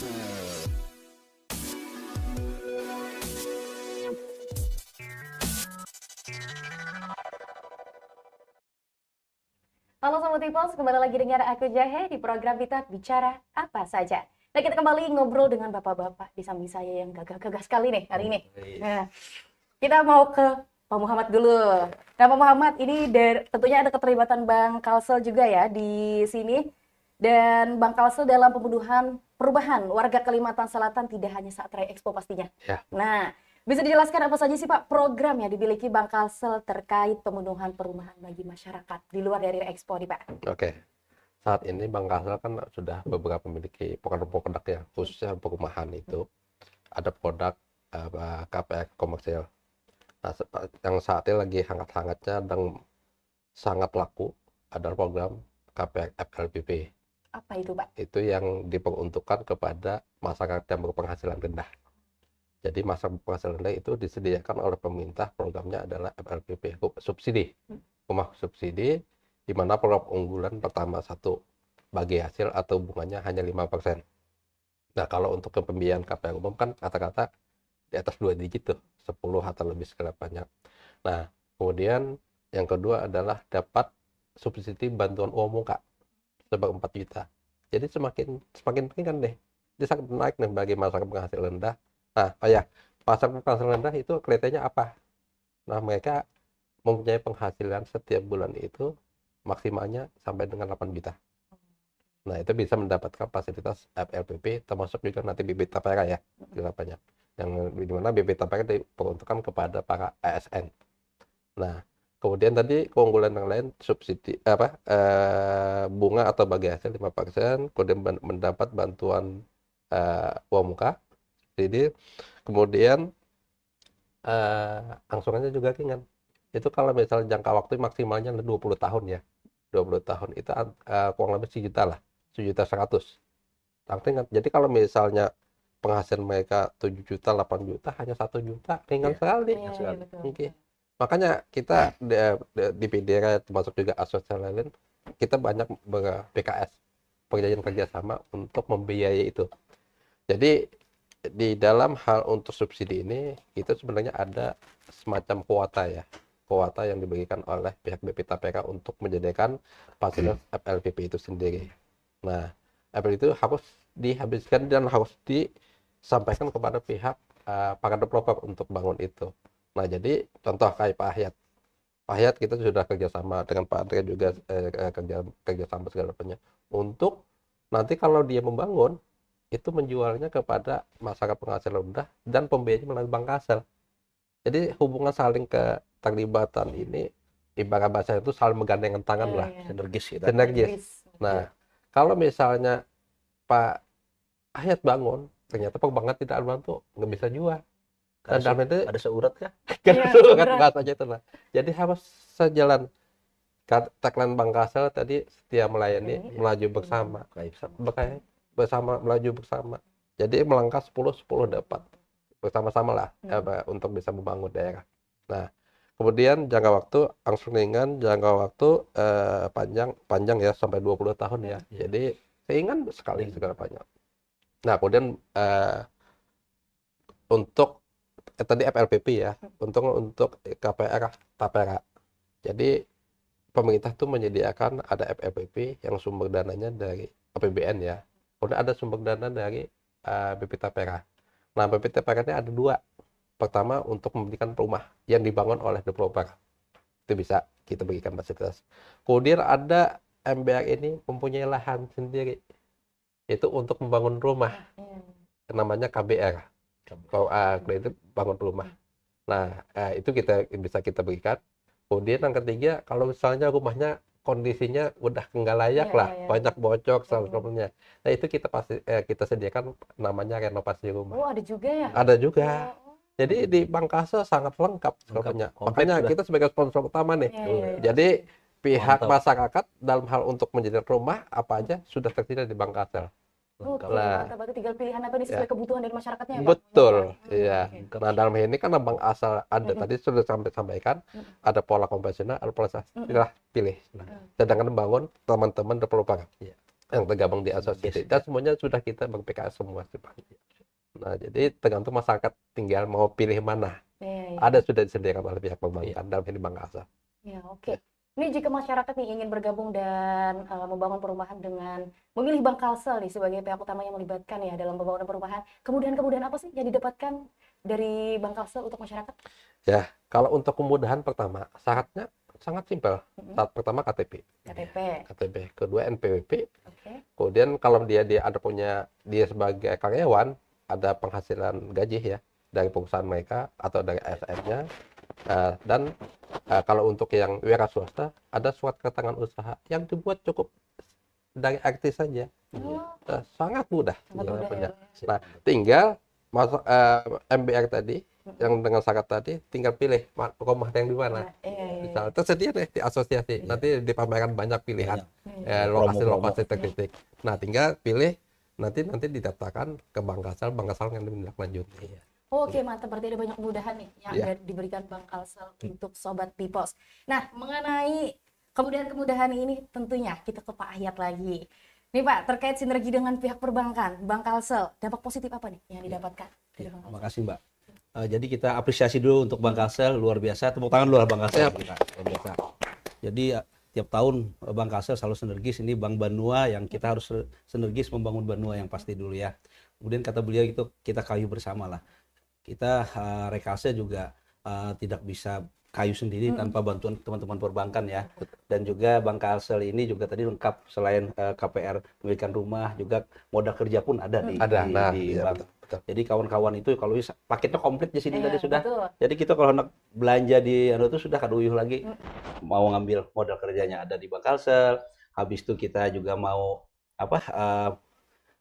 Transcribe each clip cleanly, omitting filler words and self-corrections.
Halo Sobat Tipos, kembali lagi dengan aku Jahe di program kita Bicara Apa Saja. Nah, kita kembali ngobrol dengan bapak-bapak di samping saya yang gagah-gagah sekali nih hari ini. Nah, kita mau ke Pak Muhammad dulu. Nah, Pak Muhammad, ini tentunya ada keterlibatan Bang Kalsel juga ya di sini. Dan Bang Kalsel dalam pembunuhan perubahan warga Kalimantan Selatan tidak hanya saat Raya Expo pastinya. Ya. Nah, bisa dijelaskan apa saja sih Pak program yang dimiliki Bang Kalsel terkait pemenuhan perumahan bagi masyarakat di luar dari Expo nih Pak? Oke, saat ini Bang Kasel kan sudah beberapa memiliki produk-produk ya, khususnya perumahan itu. Ada produk KPR komersial. Nah, yang saat ini lagi hangat-hangatnya dan sangat laku adalah program KPR FLPP. Apa itu Pak? Itu yang diperuntukkan kepada masyarakat yang berpenghasilan rendah. Jadi masyarakat berpenghasilan rendah itu disediakan oleh pemerintah, programnya adalah FLPP, subsidi. Rumah subsidi, di mana program unggulan pertama satu bagi hasil atau bunganya hanya 5%. Nah, kalau untuk pembiayaan KPR umum kan kata-kata di atas 2 digit tuh, 10 atau lebih segala banyak. Nah, kemudian yang kedua adalah dapat subsidi bantuan uang muka sebesar 4 juta. Jadi semakin ringan deh. Dia sangat naik nih bagi masyarakat penghasilan rendah. Nah, masyarakat penghasilan rendah itu kriterianya apa? Nah, mereka mempunyai penghasilan setiap bulan itu maksimalnya sampai dengan 8 juta. Nah, itu bisa mendapatkan fasilitas FLPP, termasuk juga nanti bibit tapera ya, banyak. Yang dimana bibit tapera diperuntukkan kepada para ASN. Nah, kemudian tadi keunggulan yang lain subsidi bunga atau bagi hasil 5%, kemudian mendapat bantuan uang muka, jadi kemudian angsurannya juga ringan. Itu kalau misalnya jangka waktu maksimalnya 20 tahun ya. 20 tahun itu kurang lebih sejuta lah. 1.100.000. Ringan. Jadi kalau misalnya penghasilan mereka 7 juta, 8 juta, hanya 1 juta, ringan sekali. Okay. Makanya kita di PDRA termasuk juga asosiasi lain, kita banyak PKS, perjanjian kerjasama untuk membiayai itu. Jadi di dalam hal untuk subsidi ini, itu sebenarnya ada semacam kuota ya. Kuota yang diberikan oleh pihak BP Tapera untuk menyediakan fasilitas FLPP itu sendiri. Nah, FLPP itu harus dihabiskan dan harus disampaikan kepada pihak para developer untuk bangun itu. Nah, jadi contoh kayak Pak Hayat. Pak Hayat kita sudah kerjasama dengan Pak Andre juga kerjasama segala macamnya. Untuk nanti kalau dia membangun, itu menjualnya kepada masyarakat penghasilan rendah dan pembiayanya melalui Bank Kasel. Jadi hubungan saling keterlibatan ini, ibarat bahasa itu saling menggandengkan tangan lah. Sinergis gitu. Sinergis. Nah, kalau misalnya Pak Hayat bangun, ternyata perbankan tidak bantu, nggak bisa jual. Dan dalam itu ada seurat kah? Kan bahasanya itu lah. Jadi harus sejalan. Tagline Bank Kasel tadi setia melayani, melaju bersama. Bersama melaju bersama. Jadi melangkah 10 dapat. Bersama-sama lah untuk bisa membangun daerah. Nah, kemudian jangka waktu langsung ringan, jangka waktu panjang ya sampai 20 tahun ya. Jadi ringan sekali segala banyak. Nah, kemudian untuk tadi FLPP ya, untuk KPR Tapera. Jadi pemerintah tuh menyediakan ada FLPP yang sumber dananya dari APBN ya. Kemudian ada sumber dana dari BP Tapera. Nah, BP Tapera ini ada dua. Pertama untuk memberikan rumah yang dibangun oleh developer. Itu bisa kita berikan fasilitas. Kemudian ada MBR ini mempunyai lahan sendiri. Itu untuk membangun rumah. Namanya KBR. Kalau itu bangun rumah. Nah, itu bisa kita berikan. Kemudian yang ketiga, kalau misalnya rumahnya kondisinya udah nggak layak banyak bocor sebelumnya. Nah, itu kita sediakan namanya renovasi rumah. Oh, ada juga ya? Ada juga. Jadi di Bank Kasel sangat lengkap sebetulnya. Makanya kita sebagai sponsor utama nih. Jadi pihak masyarakat dalam hal untuk menjadikan rumah apa aja sudah tersedia di Bank Kasel. Mantap, berarti tinggal pilihan apa nih sesuai kebutuhan dari masyarakatnya ya, Pak? Betul, iya. Nah, dalam hal ini kan Bank Asal ada tadi sudah sampaikan, ada pola konvensional, ada pola pilih. Sedangkan bangun teman-teman developer. yang tergabung di asosiasi, dan semuanya sudah kita Bank PKS semua sih, Pak. Nah, jadi tergantung masyarakat tinggal mau pilih mana. Iya, iya. Ada sudah disediakan oleh pihak perbankan dalam ini Bank Asal. Ya, oke. Ini jika masyarakat nih ingin bergabung dan membangun perumahan dengan memilih Bank Kalsel nih sebagai pihak utama yang melibatkan ya dalam pembangunan perumahan, kemudahan-kemudahan apa sih yang didapatkan dari Bank Kalsel untuk masyarakat? Ya, kalau untuk kemudahan pertama, syaratnya sangat simpel. Mm-mm. Syarat pertama KTP. KTP. KTP. Kedua NPWP. Oke. Kemudian kalau dia ada punya dia sebagai karyawan, ada penghasilan gaji ya dari perusahaan mereka atau dari ASN-nya. Dan kalau untuk yang wira swasta, ada surat keterangan usaha yang dibuat cukup dari artis saja. Oh, Sangat mudah. sangat dia mudah punya. ya. Nah, tinggal masuk MBR tadi, yang dengan syarat tadi, tinggal pilih rumah yang di mana. Nah, iya, iya. Misalnya tersedia deh di asosiasi, nanti dipamerkan banyak pilihan lokasi-lokasi tertitik. Nah, tinggal pilih, nanti didaftarkan ke Bank Kasal yang menindaklanjuti. Oke, mantap. Berarti ada banyak kemudahan nih yang Iya. diberikan Bank Kalsel untuk Sobat Pipos. Nah, mengenai kemudahan-kemudahan ini tentunya kita ke Pak Hayat lagi. Nih Pak, terkait sinergi dengan pihak perbankan, Bank Kalsel, dampak positif apa nih yang didapatkan dari Bank Terima Kalsel? kasih Mbak. Jadi kita apresiasi dulu untuk Bank Kalsel, luar biasa. Tepuk tangan luar Bank Kalsel. Kita, luar biasa. Jadi tiap tahun Bank Kalsel selalu sinergis. Ini Bank Banua yang kita harus sinergis membangun Banua yang pasti dulu ya. Kemudian kata beliau itu kita kayu bersama lah. Kita Rekalsel juga tidak bisa kayu sendiri tanpa bantuan teman-teman perbankan ya. Dan juga Bank Kalsel ini juga tadi lengkap, selain KPR pemilikan rumah, juga modal kerja pun ada di iya, bank. betul. Jadi kawan-kawan itu kalau paketnya komplit di sini Iya, tadi sudah. betul. Jadi kita kalau hendak belanja di itu sudah kaduyuh lagi. Mau ngambil modal kerjanya ada di Bank Kalsel. Habis itu kita juga mau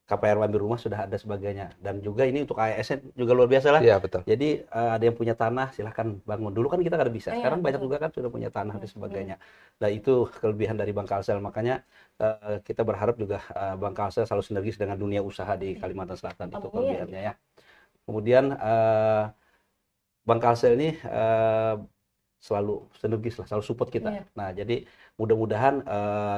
KPR ambil rumah sudah ada sebagainya. Dan juga ini untuk ASN juga luar biasa lah. Iya, betul. Jadi ada yang punya tanah silahkan bangun. Dulu kan kita nggak bisa. Iya, Sekarang banyak betul. juga kan sudah punya tanah dan sebagainya. Nah itu kelebihan dari Bank Kalsel. Makanya kita berharap juga Bank Kalsel selalu sinergis dengan dunia usaha di Kalimantan Selatan. Itu Amin. kelebihannya ya. Kemudian Bank Kalsel ini selalu sinergis lah, selalu support kita. Iya. Nah jadi mudah-mudahan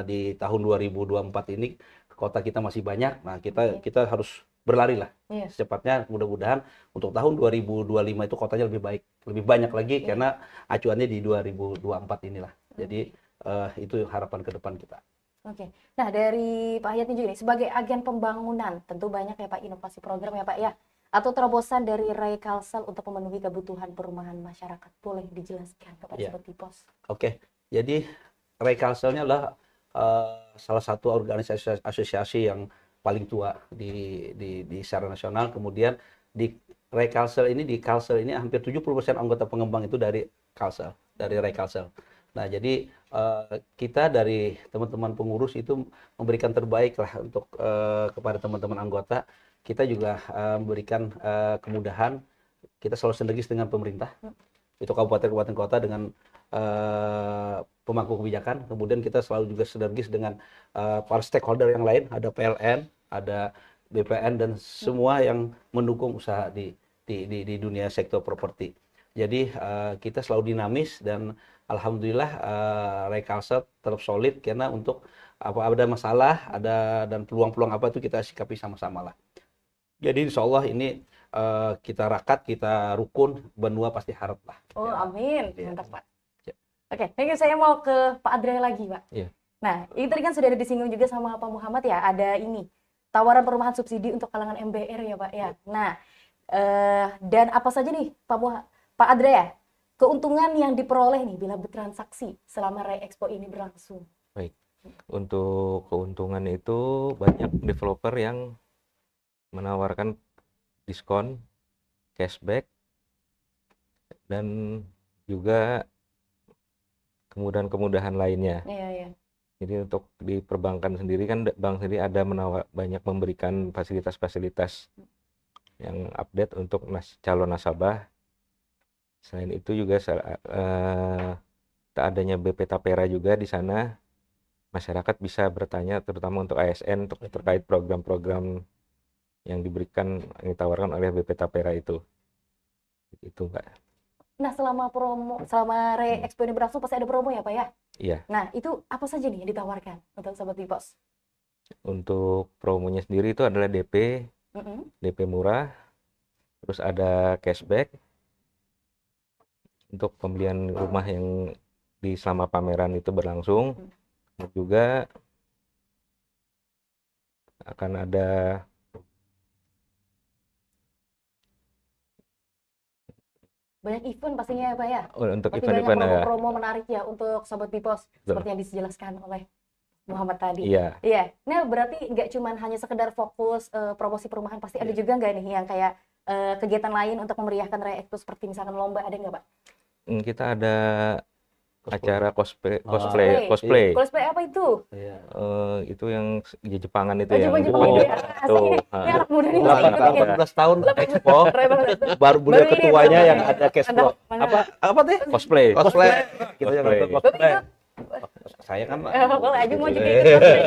di tahun 2024 ini kota kita masih banyak. Nah kita harus berlari lah Iya. secepatnya. Mudah-mudahan untuk tahun 2025 itu kotanya lebih baik, lebih banyak lagi karena acuannya di 2024 inilah. Jadi itu harapan ke depan kita. Oke. Nah, dari Pak Hayat ini juga nih, sebagai agen pembangunan, tentu banyak ya Pak inovasi program ya Pak ya, atau terobosan dari Ray Kalsel untuk memenuhi kebutuhan perumahan masyarakat. Boleh dijelaskan kepada Iya. Sobat Pipos? Oke, jadi Ray Kalselnya adalah salah satu organisasi asosiasi yang paling tua di secara nasional. Kemudian di Ray Kalsel ini, di Kalsel ini hampir 70% anggota pengembang itu dari Kalsel, dari Ray Kalsel. Nah, jadi kita dari teman-teman pengurus itu memberikan terbaik lah untuk kepada teman-teman anggota. Kita juga memberikan kemudahan. Kita selalu sinergis dengan pemerintah. Itu kabupaten kota dengan pemangku kebijakan. Kemudian kita selalu juga sinergis dengan para stakeholder yang lain. Ada PLN, ada BPN, dan semua yang mendukung usaha di dunia sektor properti. Jadi kita selalu dinamis dan alhamdulillah Ray Kalsel tetap solid karena untuk ada masalah, dan peluang-peluang apa itu kita sikapi sama-sama lah. Jadi insya Allah ini kita rakat, kita rukun, benua pasti harap lah. Oh, Ya. amin. Iya. Mantap, Pak. Ya. Oke, ini saya mau ke Pak Adre lagi, Pak. Iya. Nah, ini tadi kan sudah ada disinggung juga sama Pak Muhammad ya, ada ini, tawaran perumahan subsidi untuk kalangan MBR ya, Pak ya. Nah, dan apa saja nih, Pak Adre ya, keuntungan yang diperoleh nih bila bertransaksi selama Ray Expo ini berlangsung? Baik, untuk keuntungan itu banyak developer yang menawarkan diskon, cashback, dan juga kemudahan-kemudahan lainnya. Iya, iya. Jadi untuk di perbankan sendiri kan bank sendiri ada banyak memberikan fasilitas-fasilitas yang update untuk calon nasabah. Selain itu juga tak adanya BP Tapera juga di sana, masyarakat bisa bertanya terutama untuk ASN untuk terkait program-program yang ditawarkan oleh BP Tapera itu. Itu Mbak. Nah, selama Ray Expo ini berlangsung pasti ada promo ya, Pak ya? Iya. Nah, itu apa saja nih yang ditawarkan untuk Sobat Pipos? Untuk promonya sendiri itu adalah DP murah, terus ada cashback untuk pembelian rumah yang di selama pameran itu berlangsung. Dan juga akan ada banyak event pastinya ya Pak ya. untuk Berarti event-event banyak ya. promo-promo menarik ya untuk Sobat Bipos, Betul. seperti yang dijelaskan oleh Muhammad tadi. Iya, Iya. Nah, berarti nggak cuma hanya sekedar fokus promosi perumahan, pasti ada juga nggak nih yang kayak kegiatan lain untuk memeriahkan raya itu seperti misalkan lomba, ada nggak Pak? kita ada acara cosplay. Cosplay. Cosplay apa itu? Iya. Itu yang di Jepangan itu Oh, yang Jepang itu ya. tuh, Asli. Ini anak muda nih masih ikut ya. 18 tahun Expo, baru beliau Baru ini, ketuanya baru yang ini. ada cash flow. Mana? Apa teh? cosplay. Cosplay. Kita yang Cosplay. nonton cosplay. Ikut? Saya kan Boleh aja mau juga ikut cosplay.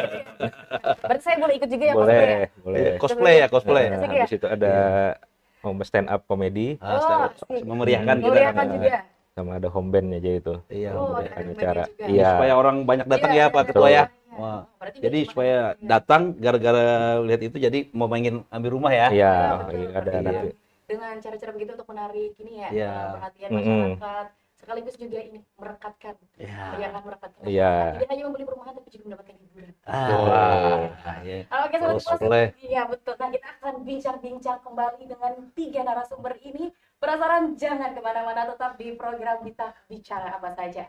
Berarti saya boleh ikut juga ya cosplay ya? Boleh. cosplay ya, cosplay. Asik ya? Habis itu ada stand up comedy Asik. Memeriahkan kita Memeriahkan kan. juga. sama ada home band aja itu. Iya. Oh, memeriahkan. ada acara. juga. Iya. Supaya orang banyak datang Iya, ya Pak iya, Ketua ya. iya. Wah. Berarti Jadi nggak cuma supaya datang ya. datang gara-gara lihat itu jadi mau pengen ambil rumah ya. Iya, betul. ada Iya. nanti. Dengan cara-cara begitu untuk menarik ini ya, Iya. perhatian Mm-mm. masyarakat, sekaligus juga ini merekatkan, Iya. meriahkan merekatkan. Iya. Tidak hanya membeli perumahan tapi juga mendapatkan hiburan. Iya. Oke, sobat Cosplay. Iya betul. Nah, kita akan bincang-bincang kembali dengan 3 narasumber ini. Penasaran? Jangan kemana-mana, tetap di program kita bicara apa saja.